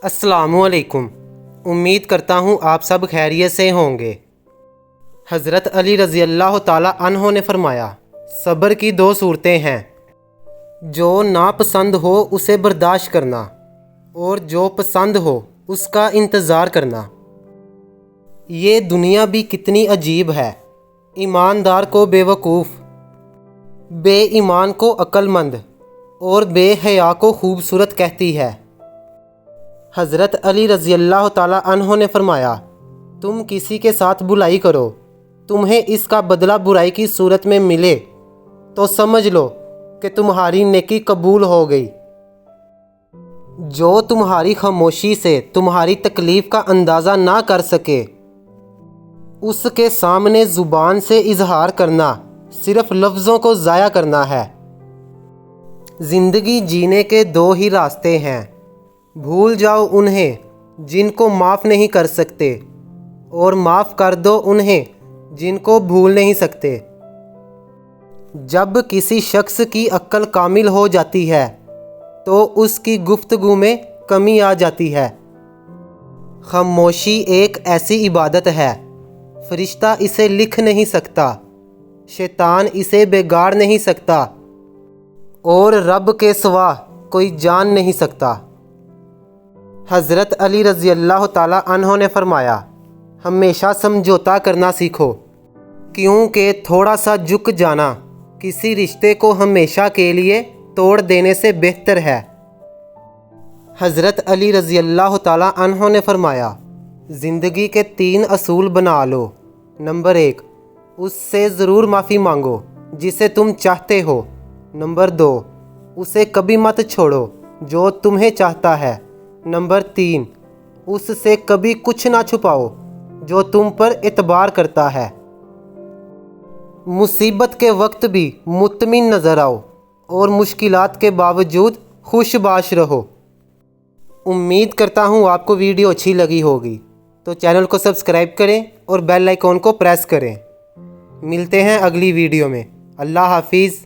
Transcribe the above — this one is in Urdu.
السلام علیکم۔ امید کرتا ہوں آپ سب خیریت سے ہوں گے۔ حضرت علی رضی اللہ تعالیٰ عنہ نے فرمایا، صبر کی دو صورتیں ہیں، جو ناپسند ہو اسے برداشت کرنا اور جو پسند ہو اس کا انتظار کرنا۔ یہ دنیا بھی کتنی عجیب ہے، ایماندار کو بے وقوف، بے ایمان کو عقل مند اور بے حیا کو خوبصورت کہتی ہے۔ حضرت علی رضی اللہ تعالیٰ عنہ نے فرمایا، تم کسی کے ساتھ برائی کرو، تمہیں اس کا بدلہ برائی کی صورت میں ملے تو سمجھ لو کہ تمہاری نیکی قبول ہو گئی۔ جو تمہاری خاموشی سے تمہاری تکلیف کا اندازہ نہ کر سکے، اس کے سامنے زبان سے اظہار کرنا صرف لفظوں کو ضائع کرنا ہے۔ زندگی جینے کے دو ہی راستے ہیں، بھول جاؤ انہیں جن کو معاف نہیں کر سکتے اور معاف کر دو انہیں جن کو بھول نہیں سکتے۔ جب کسی شخص کی عقل کامل ہو جاتی ہے تو اس کی گفتگو میں کمی آ جاتی ہے۔ خاموشی ایک ایسی عبادت ہے، فرشتہ اسے لکھ نہیں سکتا، شیطان اسے بگاڑ نہیں سکتا اور رب کے سوا کوئی جان نہیں سکتا۔ حضرت علی رضی اللہ تعالیٰ عنہ نے فرمایا، ہمیشہ سمجھوتا کرنا سیکھو، کیونکہ تھوڑا سا جھک جانا کسی رشتے کو ہمیشہ کے لیے توڑ دینے سے بہتر ہے۔ حضرت علی رضی اللہ تعالیٰ عنہ نے فرمایا، زندگی کے 3 اصول بنا لو۔ نمبر 1، اس سے ضرور معافی مانگو جسے تم چاہتے ہو۔ نمبر 2، اسے کبھی مت چھوڑو جو تمہیں چاہتا ہے۔ نمبر 3، اس سے کبھی کچھ نہ چھپاؤ جو تم پر اعتبار کرتا ہے۔ مصیبت کے وقت بھی مطمئن نظر آؤ اور مشکلات کے باوجود خوش باش رہو۔ امید کرتا ہوں آپ کو ویڈیو اچھی لگی ہوگی، تو چینل کو سبسکرائب کریں اور بیل آئیکن کو پریس کریں۔ ملتے ہیں اگلی ویڈیو میں۔ اللہ حافظ۔